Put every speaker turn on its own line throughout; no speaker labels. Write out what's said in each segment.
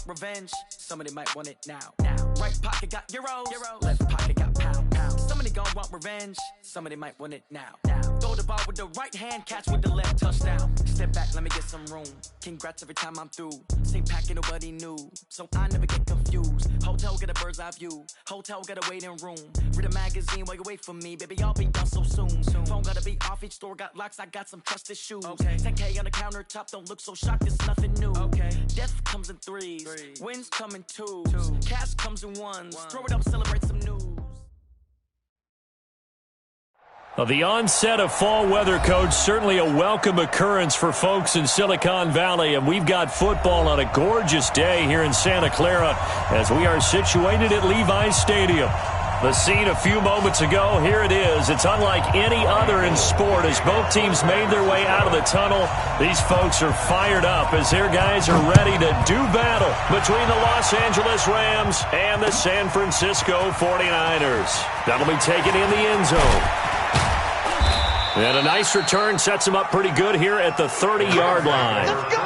revenge. Somebody might want it now. Right pocket got euros. Left pocket got pound. Somebody gon' want revenge. Somebody might want it now. Throw the ball with the right hand, catch with the left, touchdown. Step back, let me get some room. Congrats every time I'm through. Same packet, nobody knew, so I never get confused. Hotel get a bird's eye view. Hotel got a waiting room. Read a magazine while you wait for me, baby. I'll be done so soon. Phone gotta be off. Each store got locks. I got some trusted shoes. 10K on the countertop. Don't look so shocked. It's nothing new. Death comes in threes. Wins come in twos. Cash comes in ones. Throw it up, celebrate some news.
The onset of fall weather, Coach, certainly a welcome occurrence for folks in Silicon Valley, and we've got football on a gorgeous day here in Santa Clara as we are situated at Levi's Stadium. The scene a few moments ago, here it is. It's unlike any other in sport as both teams made their way out of the tunnel. These folks are fired up as their guys are ready to do battle between the Los Angeles Rams and the San Francisco 49ers. That'll be taken in the end zone. And a nice return sets him up pretty good here at the 30-yard line.
Let's go.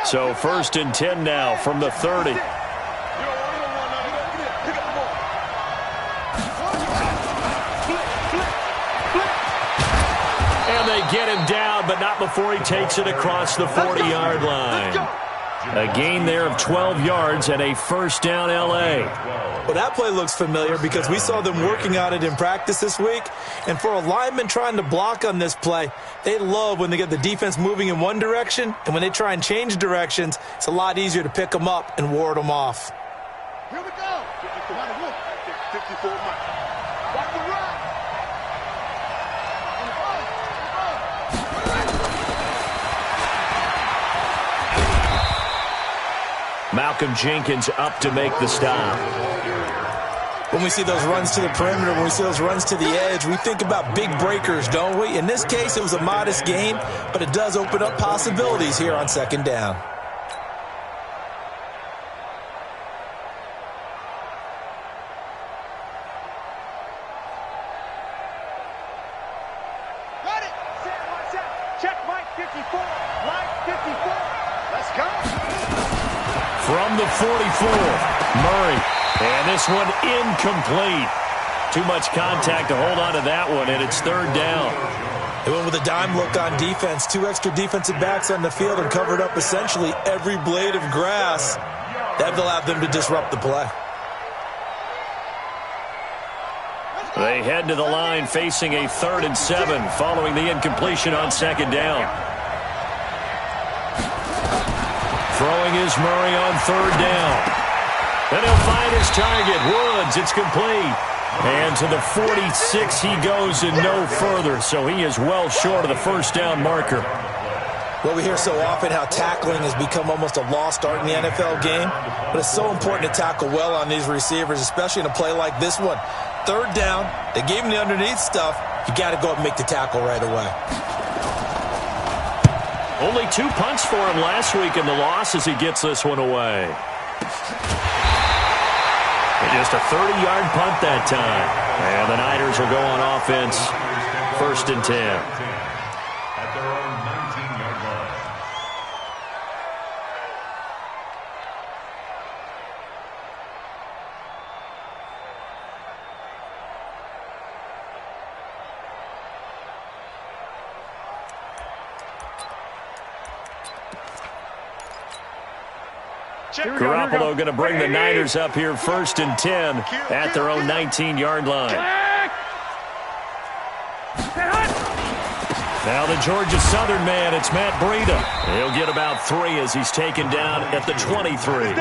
So 1st and 10 now from the 30. And they get him down, but not before he takes it across the 40-yard line. A gain there of 12 yards and a first down L.A.
Well, that play looks familiar because we saw them working on it in practice this week. And for a lineman trying to block on this play, they love when they get the defense moving in one direction. And when they try and change directions, it's a lot easier to pick them up and ward them off.
Here we go. 54 miles. Watch the run.
Malcolm Jenkins up to make the stop.
When we see those runs to the perimeter, when we see those runs to the edge, we think about big breakers, don't we? In this case, it was a modest gain, but it does open up possibilities here on 2nd down.
Got it. Watch out. Check Mike 54. Mike 54. Let's go.
From the 44, Murray. And this one incomplete. Too much contact to hold on to that one, and it's 3rd down.
They went with a dime look on defense. 2 extra defensive backs on the field and covered up essentially every blade of grass. That allowed them to disrupt the play.
They head to the line facing a 3rd and 7 following the incompletion on 2nd down. Throwing is Murray on 3rd down. And he'll find his target. Woods, it's complete. And to the 46 he goes and no further. So he is well short of the first down marker.
Well, we hear so often how tackling has become almost a lost art in the NFL game. But it's so important to tackle well on these receivers, especially in a play like this one. 3rd down, they gave him the underneath stuff. You got to go up and make the tackle right away.
Only 2 punts for him last week in the loss as he gets this one away. And just a 30-yard punt that time. And the Niners will go on offense. 1st and 10.
At their own 19-yard line.
Garoppolo going to bring the Niners up here 1st and 10 at their own 19-yard line. Now the Georgia Southern man, it's Matt Breida. He'll get about 3 as he's taken down at the 23.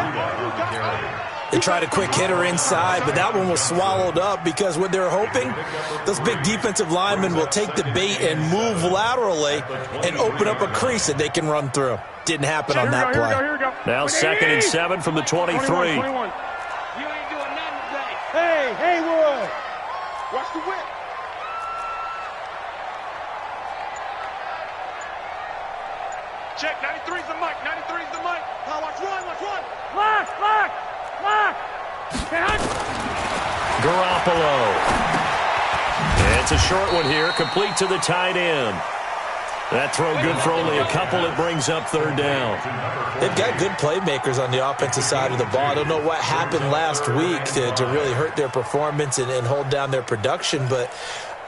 They tried a quick hitter inside, but that one was swallowed up because what they're hoping, those big defensive linemen will take the bait and move laterally and open up a crease that they can run through. Didn't happen on that play.
Now 2nd and 7 from the 23.
21. You ain't doing nothing today. Hey, Haywood. Watch the whip. check. 93's the mic. 93's the mic. Now watch one.
Lock.
Garoppolo. It's a short one here, complete to the tight end. That throw good for only a couple. It brings up third down.
They've got good playmakers on the offensive side of the ball. I don't know what happened last week to really hurt their performance and hold down their production, but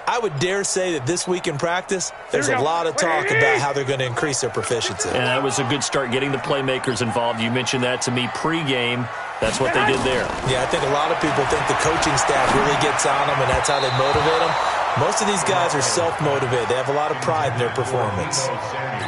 I would dare say that this week in practice, there's a lot of talk about how they're going to increase their proficiency.
And that was a good start getting the playmakers involved. You mentioned that to me pregame. That's what they did there.
Yeah, I think a lot of people think the coaching staff really gets on them, and that's how they motivate them. Most of these guys are self-motivated. They have a lot of pride in their performance.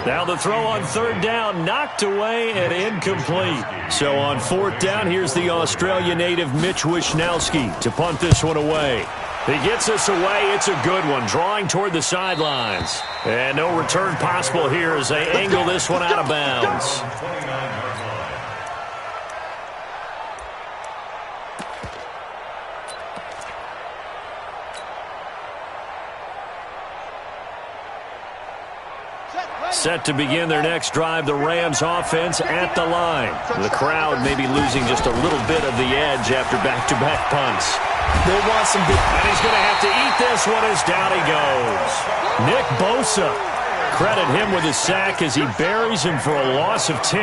Now the throw on third down, knocked away and incomplete. So on fourth down, here's the Australia native Mitch Wishnowski to punt this one away. He gets us away. It's a good one, drawing toward the sidelines. And no return possible here as they angle this one out of bounds. Set to begin their next drive, the Rams offense at the line. The crowd may be losing just a little bit of the edge after back-to-back punts.
They want some big...
And he's going to have to eat this one as down he goes. Nick Bosa. Credit him with a sack as he buries him for a loss of 10.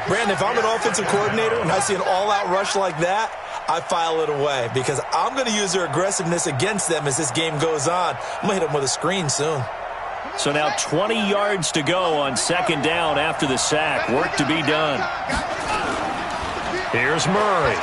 Brandon, if I'm an offensive coordinator and I see an all-out rush like that, I file it away because I'm going to use their aggressiveness against them as this game goes on. I'm going to hit them with a screen soon.
So now 20 yards to go on second down after the sack. Work to be done. Here's Murray.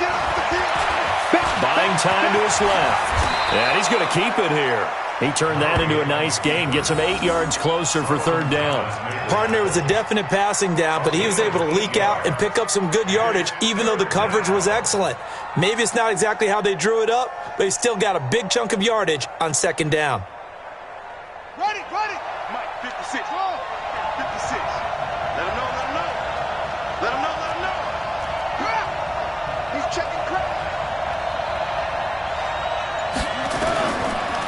Buying time to his left. And he's going to keep it here. He turned that into a nice gain. Gets him 8 yards closer for third down.
Partner was a definite passing down, but he was able to leak out and pick up some good yardage, even though the coverage was excellent. Maybe it's not exactly how they drew it up, but he still got a big chunk of yardage on second down.
Ready. Mike, 56. 56. Let him know. Crap. He's checking crap.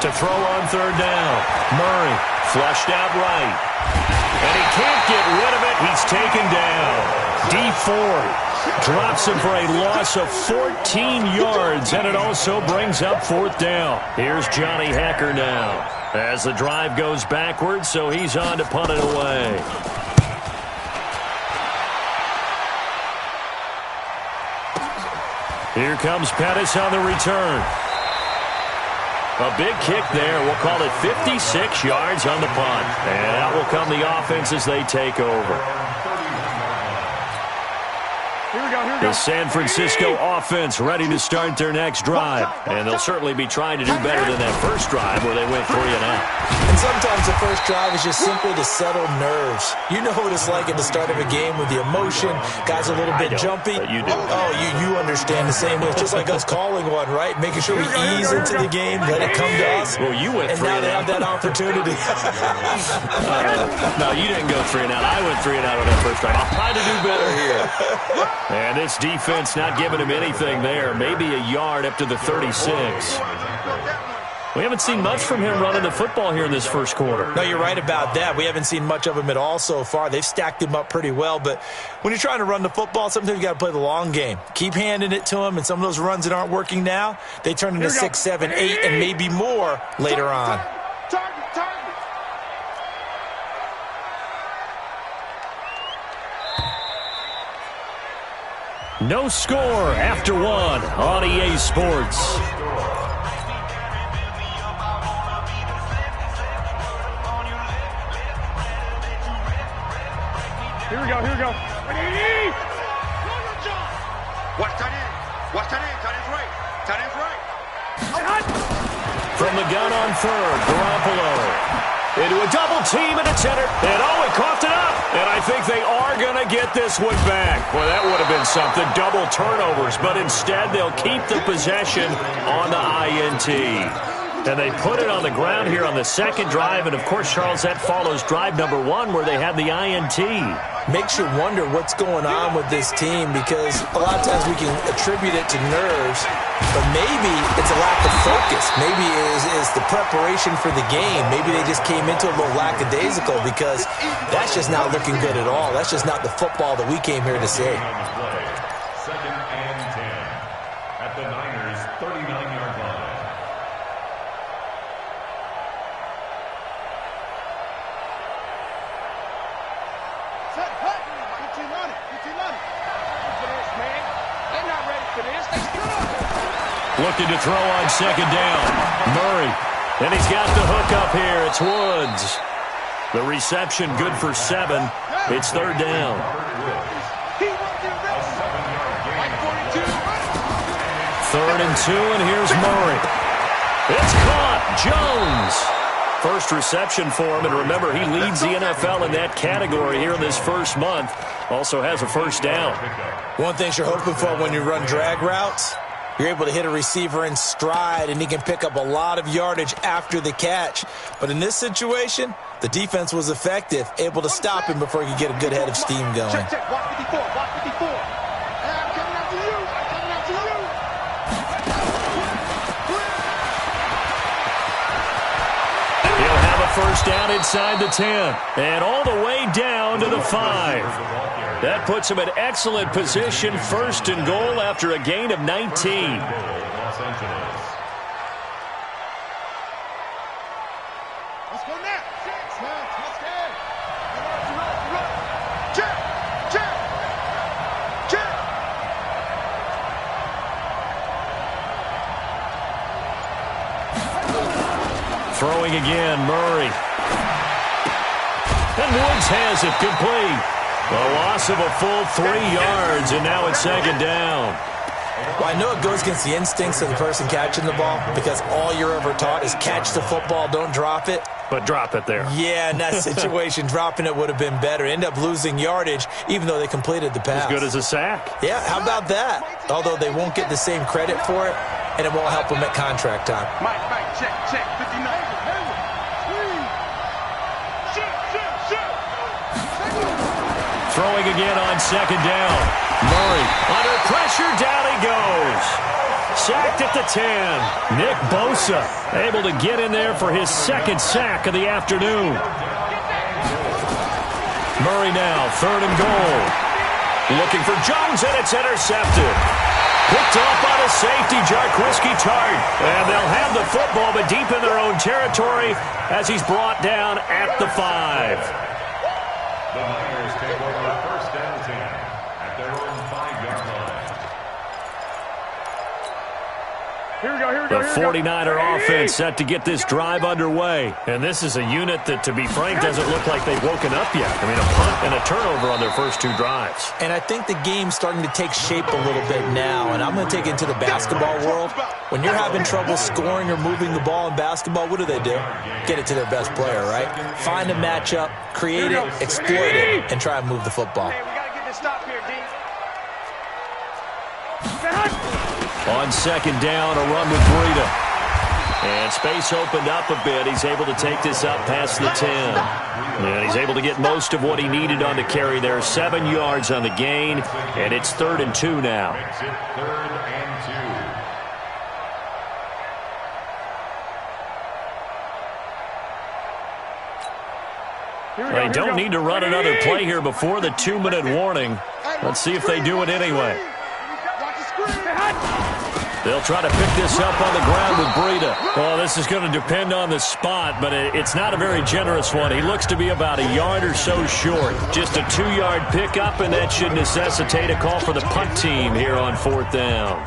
To throw on third down. Murray flushed out right. And he can't get rid of it. He's taken down. D Ford drops him for a loss of 14 yards, and it also brings up fourth down. Here's Johnny Hecker now as the drive goes backwards, so he's on to punt it away. Here comes Pettis on the return. A big kick there. We'll call it 56 yards on the punt. And out will come the offense as they take over. The San Francisco offense ready to start their next drive. And they'll certainly be trying to do better than that first drive where they went 3 and out.
And sometimes the first drive is just simply to settle nerves. You know what it's like at the start of a game with the emotion. Guys a little bit jumpy.
You do.
Oh, you understand the same way. It's just like us calling one, right? Making sure we ease into the game, let it come to us.
Well, you went 3 and out.
And now they have that opportunity.
No, you didn't go 3 and out. I went 3 and out on that first drive. I'll try to do better here. And this defense not giving him anything there. Maybe a yard up to the 36. We haven't seen much from him running the football here in this first quarter.
No, you're right about that. We haven't seen much of him at all so far. They've stacked him up pretty well. But when you're trying to run the football, sometimes you got to play the long game. Keep handing it to him, and some of those runs that aren't working now, they turn into 6, 7, 8, and maybe more later on.
No score after 1 on EA Sports.
Here we go.
Watch tight end. Tight end's right.
From the gun on third, Garoppolo. Into a double team, and it's entered. And it coughed it up. And I think they are going to get this one back. Well, that would have been something. Double turnovers. But instead, they'll keep the possession on the INT. And they put it on the ground here on the second drive. And, of course, Charles, that follows drive number 1 where they had the INT.
Makes you wonder what's going on with this team, because a lot of times we can attribute it to nerves, but maybe it's a lack of focus. Maybe it's the preparation for the game. Maybe they just came into a little lackadaisical, because that's just not looking good at all. That's just not the football that we came here to see.
Second and 10 at the Niners' 39-yard line.
Looking to throw on second down. Murray. And he's got the hook up here. It's Woods. The reception good for 7. It's third down. Third and 2, and here's Murray. It's caught. Jones. First reception for him, and remember, he leads the NFL in that category here in this first month. Also has a first down.
One thing you're hoping for when you run drag routes, you're able to hit a receiver in stride, and he can pick up a lot of yardage after the catch. But in this situation, the defense was effective, able to stop him before he could get a good head of steam going.
Check, block 54, block 54. I'm coming after you, I'm coming after you.
He'll have a first down inside the 10, and all the way down to the 5. That puts him in excellent position, first and goal after a gain of 19.
Los Angeles.
Let's go now. Let's go. Check, check, check.
Throwing again, Murray. And Woods has it complete. A loss of a full 3 yards, and now it's second down.
Well, I know it goes against the instincts of the person catching the ball, because all you're ever taught is catch the football, don't drop it.
But drop it there.
Yeah, in that situation, dropping it would have been better. End up losing yardage, even though they completed the pass.
As good as a sack.
Yeah, how about that? Although they won't get the same credit for it, and it won't help them at contract time.
Mike, check, 59.
Throwing again on second down. Murray under pressure, down he goes. Sacked at the 10. Nick Bosa able to get in there for his second sack of the afternoon. Murray now, third and goal. Looking for Jones, and it's intercepted. Picked off by the safety, Jarquiski Tart. And they'll have the football, but deep in their own territory as he's brought down at the 5.
The Niners take over first and 10 at their own 5-yard line.
The 49er offense set to get this drive underway. And this is a unit that, to be frank, doesn't look like they've woken up yet. I mean, a punt and a turnover on their first 2 drives.
And I think the game's starting to take shape a little bit now, and I'm going to take it into the basketball world. When you're having trouble scoring or moving the ball in basketball, what do? Get it to their best player, right? Find a matchup, create it, exploit it, and try and move the football.
Hey, we got to get this stop here, D.
On second down, a run with Breida. And space opened up a bit. He's able to take this up past the 10. And he's able to get most of what he needed on the carry there. 7 yards on the gain, and it's third and 2 now.
Makes it third and 2.
They don't need to run another play here before the 2-minute warning. Let's see if they do it anyway. They'll try to pick this up on the ground with Breida. Well, this is going to depend on the spot, but it's not a very generous one. He looks to be about a yard or so short. Just a 2-yard pickup, and that should necessitate a call for the punt team here on fourth down.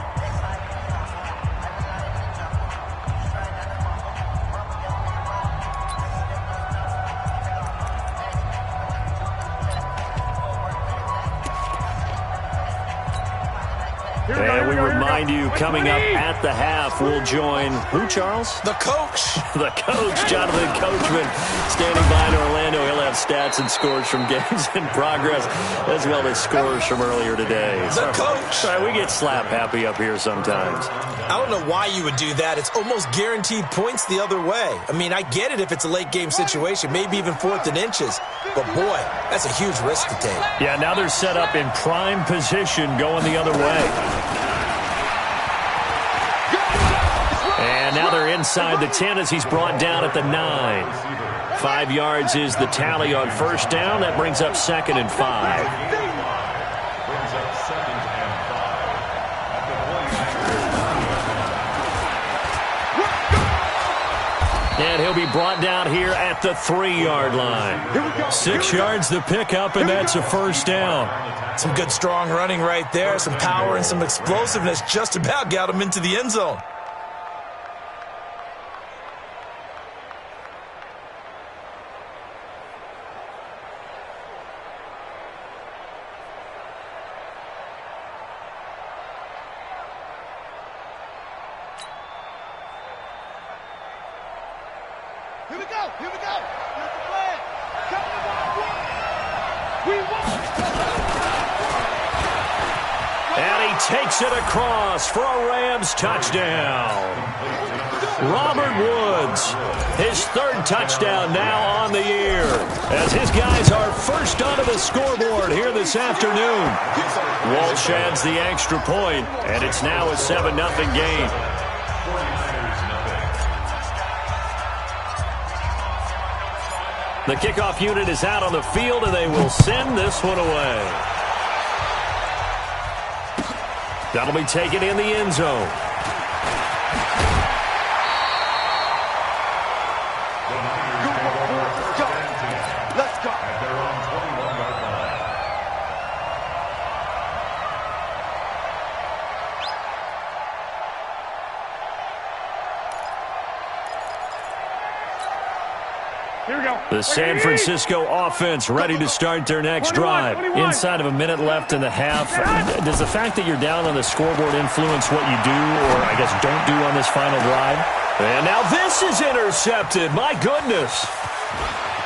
And we remind you, coming up at the half, we'll join who, Charles?
The coach.
The coach, Jonathan Coachman, standing by in Orlando. He'll have stats and scores from games in progress, as well as scores from earlier today.
The coach.
Sorry, we get slap happy up here sometimes.
I don't know why you would do that. It's almost guaranteed points the other way. I mean, I get it if it's a late game situation, maybe even 4th and inches. But, boy, that's a huge risk to take.
Yeah, now they're set up in prime position going the other way. And now they're inside the 10 as he's brought down at the 9. 5 yards is the tally on first down. That brings up 2nd and 5. And he'll be brought down here at the 3-yard line. 6 yards the pickup, and that's a first down.
Some good, strong running right there. Some power and some explosiveness just about got him into the end zone.
Here we go. Here's the plan. Come to the we won.
And he takes it across for a Rams touchdown. Robert Woods, his 3rd touchdown now on the year, as his guys are first onto the scoreboard here this afternoon. Walsh adds the extra point, and it's now a 7-0 game. The kickoff unit is out on the field, and they will send this one away. That'll be taken in the end zone.
Let's go. Here we go.
The San Francisco offense ready to start their next drive. Inside of a minute left in the half. Does the fact that you're down on the scoreboard influence what you do, or I guess don't do on this final drive? And now this is intercepted. My goodness.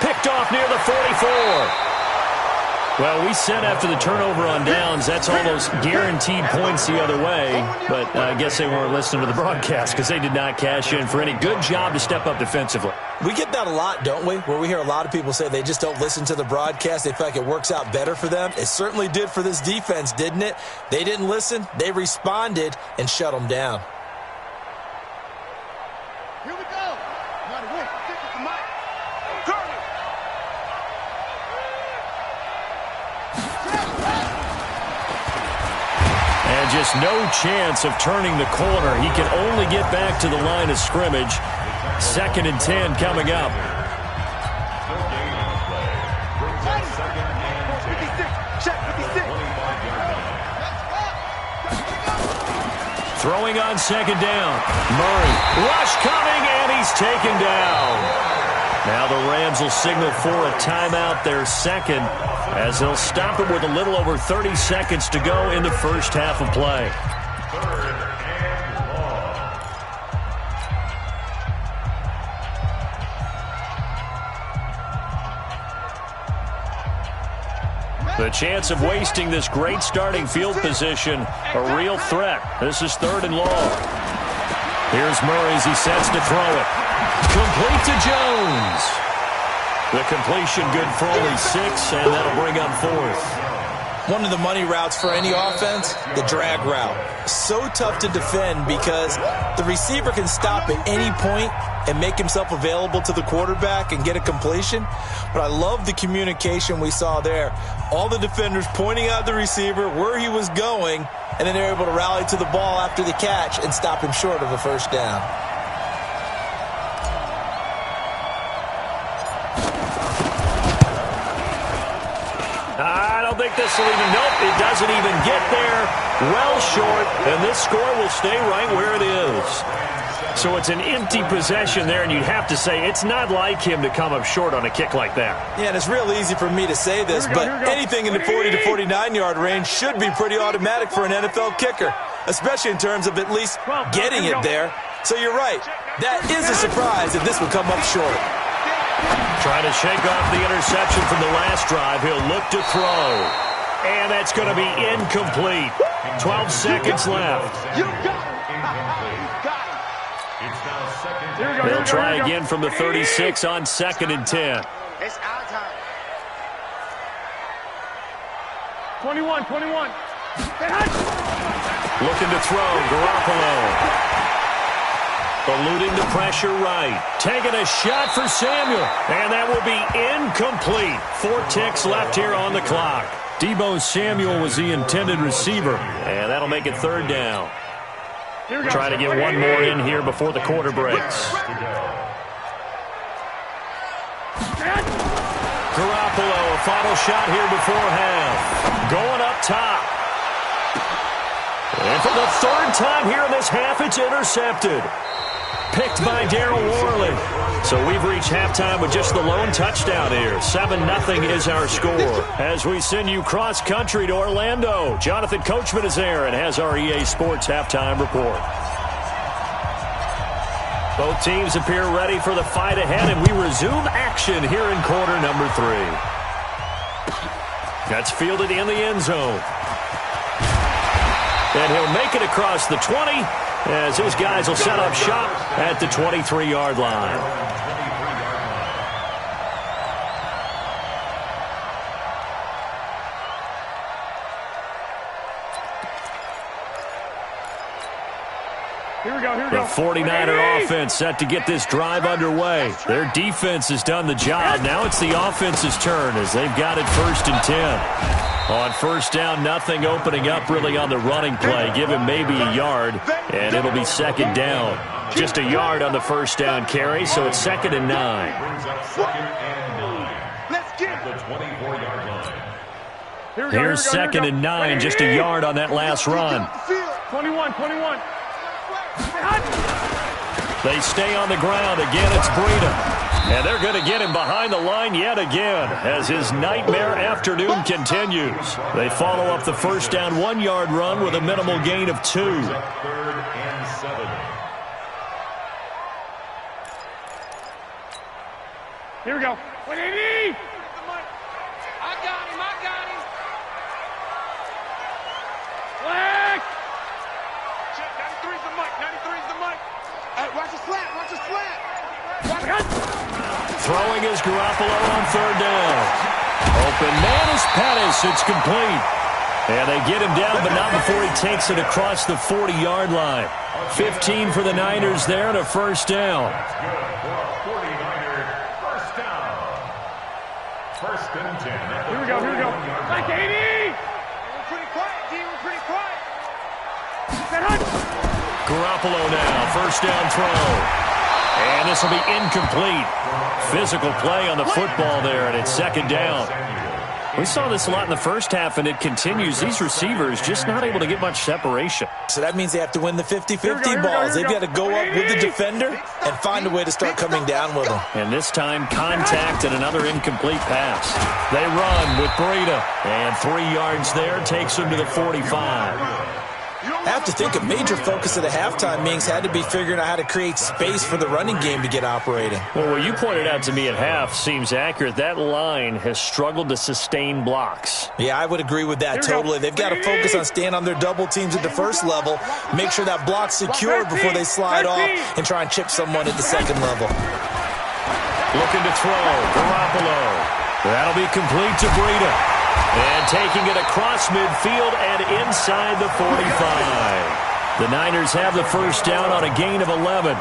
Picked off near the 44. Well, we said after the turnover on downs, that's almost guaranteed points the other way. But I guess they weren't listening to the broadcast because they did not cash in for any. Good job to step up defensively.
We get that a lot, don't we? Where we hear a lot of people say they just don't listen to the broadcast. They feel like it works out better for them. It certainly did for this defense, didn't it? They didn't listen. They responded and shut them down.
Here we go. Gotta win. Stick with the mic. Turn it.
And just no chance of turning the corner. He can only get back to the line of scrimmage. 2nd and 10 coming up. Throwing on 2nd down. Murray. Rush coming, and he's taken down. Now the Rams will signal for a timeout, their 2nd, as they'll stop it with a little over 30 seconds to go in the first half of play.
3rd and long.
The chance of wasting this great starting field position, a real threat. This is 3rd and long. Here's Murray as he sets to throw it. Complete to Jones. The completion good for only 6, and that'll bring up 4th.
One of the money routes for any offense, the drag route. So tough to defend because the receiver can stop at any point and make himself available to the quarterback and get a completion. But I love the communication we saw there. All the defenders pointing out the receiver, where he was going, and then they're able to rally to the ball after the catch and stop him short of a first down.
I don't think this will even, nope, it doesn't even get there. Well short, and this score will stay right where it is. So it's an empty possession there, and you'd have to say it's not like him to come up short on a kick like that.
Yeah, and it's real easy for me to say this, but anything in the 40 to 49-yard range should be pretty automatic for an NFL kicker. especially in terms of at least getting it there. So you're right. That is a surprise that this will come up short.
Trying to shake off the interception from the last drive. He'll look to throw. And that's going to be incomplete. 12 seconds left.
You got him. You got him.
It's now second.
They'll try again from the 36 on 2nd and 10.
It's our time.
21.
Looking to throw. Garoppolo. Eluding the pressure right. Taking a shot for Samuel. And that will be incomplete. 4 ticks left here on the clock. Deebo Samuel was the intended receiver. And that'll make it 3rd down. Try to get one more in here before the quarter breaks. Garoppolo, a final shot here before half. Going up top. And for the 3rd time here in this half, it's intercepted. Picked by Darryl Worley. So we've reached halftime with just the lone touchdown here. 7-0 is our score. As we send you cross-country to Orlando, Jonathan Coachman is there and has our EA Sports halftime report. Both teams appear ready for the fight ahead, and we resume action here in quarter number 3. That's fielded in the end zone. And he'll make it across the 20 as his guys will set up shop at the 23-yard line.
Here we go.
The 49er offense set to get this drive underway. Their defense has done the job. Now it's the offense's turn as they've got it 1st and 10. On 1st down, nothing opening up really on the running play. Give him maybe a yard, and it'll be 2nd down. Just a yard on the 1st down carry, so it's 2nd and 9.
Brings up 2nd and 9.
Let's get
At the 24-yard line.
Here's 2nd and 9, just a yard on that last run.
21.
They stay on the ground. Again, it's Breida. And they're going to get him behind the line yet again as his nightmare afternoon continues. They follow up the 1st down 1-yard run with a minimal gain of 2.
3rd and 7.
Here we go. 180.
I got him.
Flag.
Check. 93's the mic. Hey, watch the slant.
Throwing is Garoppolo on 3rd down. Open man is Pettis. It's complete. And they get him down, but not before he takes it across the 40-yard line. 15 for the Niners there and a 1st down.
That's good for a 49er 1st down. 1st and 10.
Here we go. Like 80.
We're pretty quiet, D. We're pretty quiet.
Garoppolo now, 1st down throw. And this will be incomplete. Physical play on the football there, and it's 2nd down. We saw this a lot in the 1st half, and it continues. These receivers just not able to get much separation.
So that means they have to win the 50-50 balls. They've got to go up with the defender and find a way to start coming down with them.
And this time, contact and another incomplete pass. They run with Breida, and 3 yards there takes them to the 45.
I have to think a major focus of the halftime meetings had to be figuring out how to create space for the running game to get operating.
Well, what you pointed out to me at half seems accurate. That line has struggled to sustain blocks.
Yeah, I would agree with that totally. They've got to focus on staying on their double teams at the 1st level, make sure that block's secured before they slide off, and try and chip someone at the 2nd level.
Looking to throw, Garoppolo. That'll be complete to Breida. And taking it across midfield and inside the 45. The Niners have the 1st down on a gain of 11.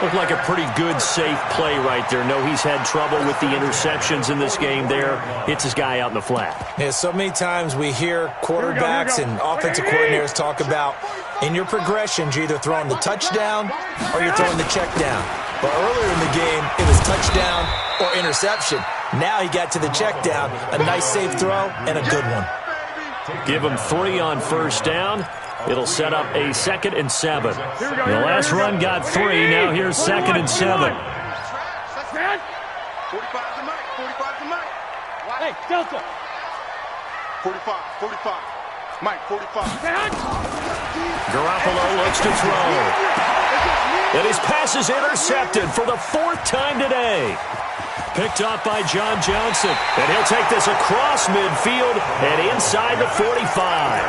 Looked like a pretty good, safe play right there. No, he's had trouble with the interceptions in this game there. Hits his guy out in the flat.
Yeah, so many times we hear quarterbacks and offensive coordinators talk about in your progressions, you're either throwing the touchdown or you're throwing the check down. But earlier in the game, it was touchdown or interception. Now he got to the check down. A nice safe throw and a good one.
Give him 3 on 1st down. It'll set up a 2nd and 7. The last run got 3. Now here's 2nd and 7.
45's the mic.
Hey, Delta.
45. Mike, 45.
Garoppolo looks to throw. And his pass is intercepted for the 4th time today. Picked off by John Johnson. And he'll take this across midfield and inside the 45.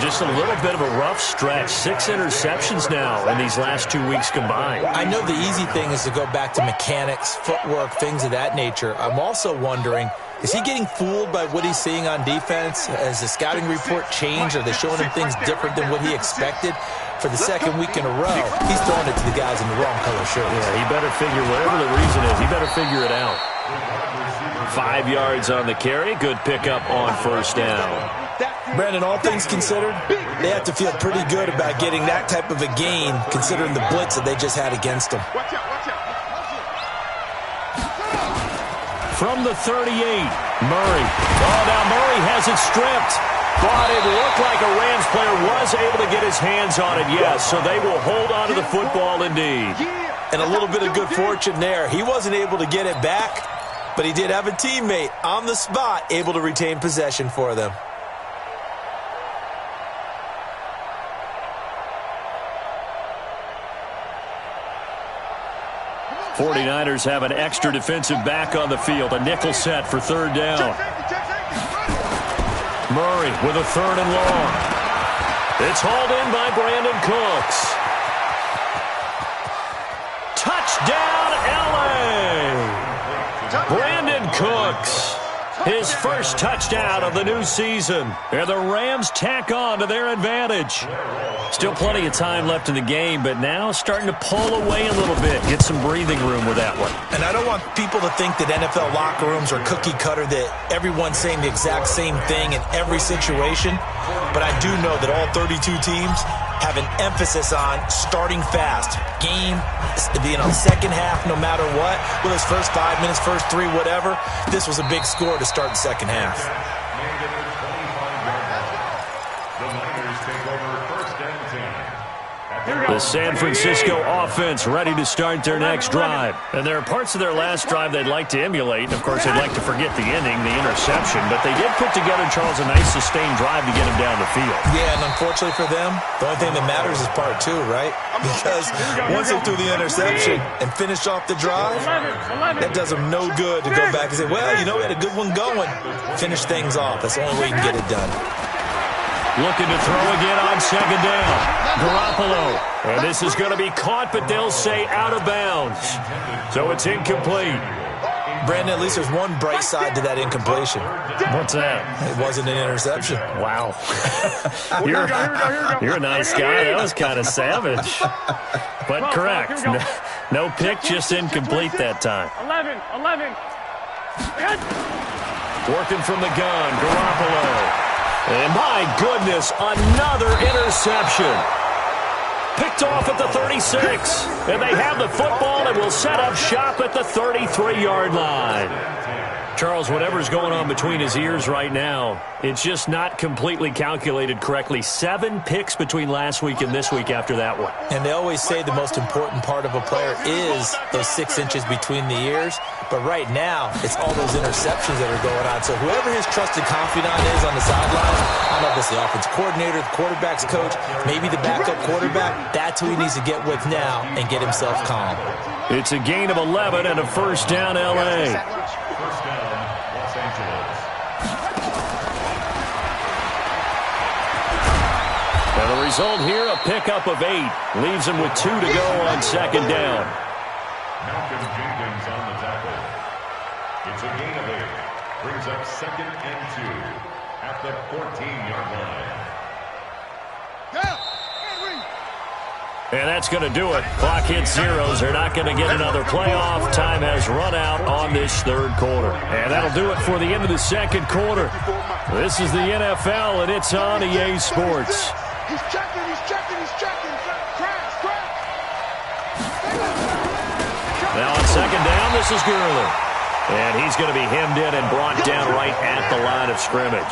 Just a little bit of a rough stretch. 6 interceptions now in these last 2 weeks combined.
I know the easy thing is to go back to mechanics, footwork, things of that nature. I'm also wondering, is he getting fooled by what he's seeing on defense? Has the scouting report changed? Are they showing him things different than what he expected? For the 2nd week in a row, he's throwing it to the guys in the wrong color shirts.
Yeah, he better figure, whatever the reason is, he better figure it out. 5 yards on the carry. Good pickup on 1st down.
Brandon, all things considered, they have to feel pretty good about getting that type of a gain, considering the blitz that they just had against them.
From the 38, Murray. Oh, now Murray has it stripped. But it looked like a Rams player was able to get his hands on it, yes. So they will hold on to the football indeed.
And a little bit of good fortune there. He wasn't able to get it back, but he did have a teammate on the spot able to retain possession for them.
49ers have an extra defensive back on the field. A nickel set for 3rd down. Murray with a 3rd and long. It's hauled in by Brandon Cooks. Touchdown, L.A. Brandon Cooks. His first touchdown of the new season. And the Rams tack on to their advantage. Still plenty of time left in the game, but now starting to pull away a little bit. Get some breathing room with that one.
And I don't want people to think that NFL locker rooms are cookie cutter, that everyone's saying the exact same thing in every situation. But I do know that all 32 teams have an emphasis on starting fast. Game, second half, no matter what. Whether it's first 5 minutes, first 3, whatever. This was a big score to start the second half.
The San Francisco offense ready to start their next drive. And there are parts of their last drive they'd like to emulate. And, of course, they'd like to forget the ending, the interception. But they did put together, Charles, a nice sustained drive to get them down the field.
Yeah, and unfortunately for them, the only thing that matters is part 2, right? Because once they threw the interception and finished off the drive, that does them no good to go back and say, well, you know, we had a good one going. Finish things off. That's the only way you can get it done.
Looking to throw again on 2nd down. Garoppolo. And this is going to be caught, but they'll say out of bounds. So it's incomplete.
Brandon, at least there's one bright side to that incompletion.
What's that?
It wasn't an interception.
Wow. You're a nice guy. That was kind of savage. But correct. No pick, just incomplete that time.
11.
Working from the gun, Garoppolo. And my goodness, another interception. Picked off at the 36. And they have the football and will set up shop at the 33-yard line. Charles, whatever's going on between his ears right now, it's just not completely calculated correctly. 7 picks between last week and this week after that one.
And they always say the most important part of a player is those 6 inches between the ears. But right now, it's all those interceptions that are going on. So whoever his trusted confidant is on the sideline, I don't know if it's the offense coordinator, the quarterback's coach, maybe the backup quarterback, that's who he needs to get with now and get himself calm.
It's a gain of 11 and a 1st down, L.A.
First down, Los Angeles.
And the result here, a pickup of 8. Leaves him with 2 to go on 2nd down.
Malcolm Jenkins on the tackle. It's a gain of 8. Brings up 2nd and 2 at the 14-yard line.
And that's going to do it. Clock hits zeros. They're not going to get another playoff. Time has run out on this 3rd quarter. And that'll do it for the end of the 2nd quarter. This is the NFL, and it's on EA Sports.
He's checking. Crash.
Now on 2nd down, this is Gurley. And he's going to be hemmed in and brought down right at the line of scrimmage.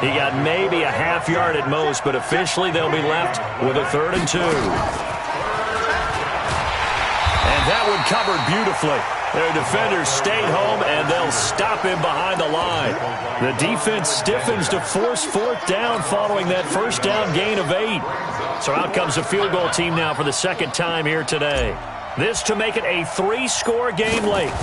He got maybe a half yard at most, but officially they'll be left with a 3rd and 2. And that one covered beautifully. Their defenders stayed home, and they'll stop him behind the line. The defense stiffens to force fourth down following that first down gain of 8. So out comes a field goal team now for the second time here today. This to make it a 3-score game late.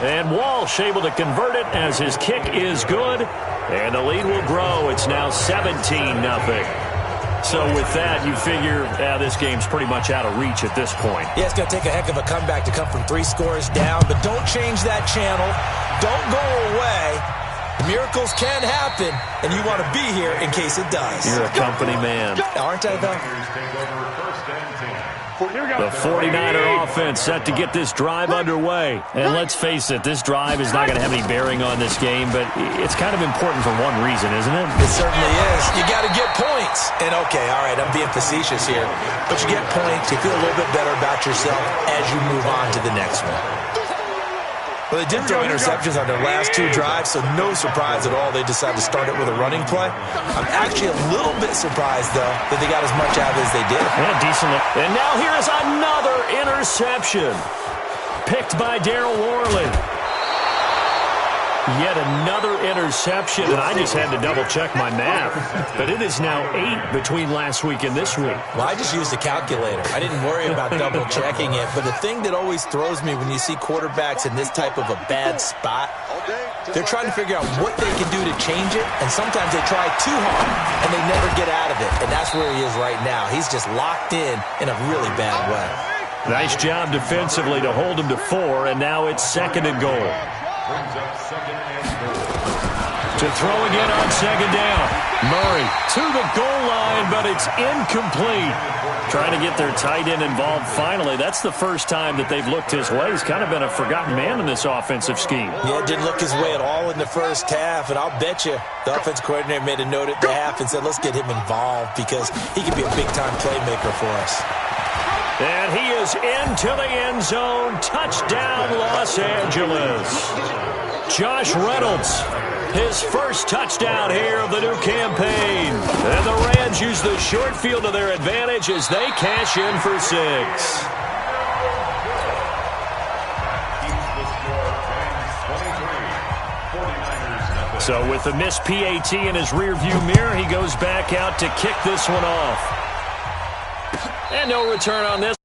And Walsh able to convert it as his kick is good. And the lead will grow. It's now 17-0. So with that, you figure this game's pretty much out of reach at this point.
Yeah, it's going to take a heck of a comeback to come from 3 scores down. But don't change that channel. Don't go away. Miracles can happen, and you want to be here in case it does.
You're a company man.
Aren't I, though?
The 49er offense set to get this drive underway. And let's face it, this drive is not going to have any bearing on this game, but it's kind of important for one reason, isn't it?
It certainly is. You got to get points. And, okay, all right, I'm being facetious here. But you get points, you feel a little bit better about yourself as you move on to the next one. Well, they did throw interceptions on their last 2 drives, so no surprise at all they decided to start it with a running play. I'm actually a little bit surprised, though, that they got as much out of it as they did.
Yeah, decent. And now here is another interception. Picked by Darryl Worley. Yet another interception, and I just had to double-check my math. But it is now 8 between last week and this week.
Well, I just used a calculator. I didn't worry about double-checking it. But the thing that always throws me when you see quarterbacks in this type of a bad spot, they're trying to figure out what they can do to change it, and sometimes they try too hard, and they never get out of it. And that's where he is right now. He's just locked in a really bad way.
Nice job defensively to hold him to 4, and now it's 2nd and goal. To throw again on 2nd down. Murray to the goal line, but it's incomplete. Trying to get their tight end involved finally. That's the first time that they've looked his way. He's kind of been a forgotten man in this offensive scheme.
Yeah, it didn't look his way at all in the first half, and I'll bet you the offense coordinator made a note at the half and said, let's get him involved because he could be a big-time playmaker for us.
And he is into the end zone. Touchdown, Los Angeles. Josh Reynolds, his first touchdown here of the new campaign. And the Rams use the short field to their advantage as they cash in for 6. So with the missed PAT in his rearview mirror, he goes back out to kick this one off. And no return on this.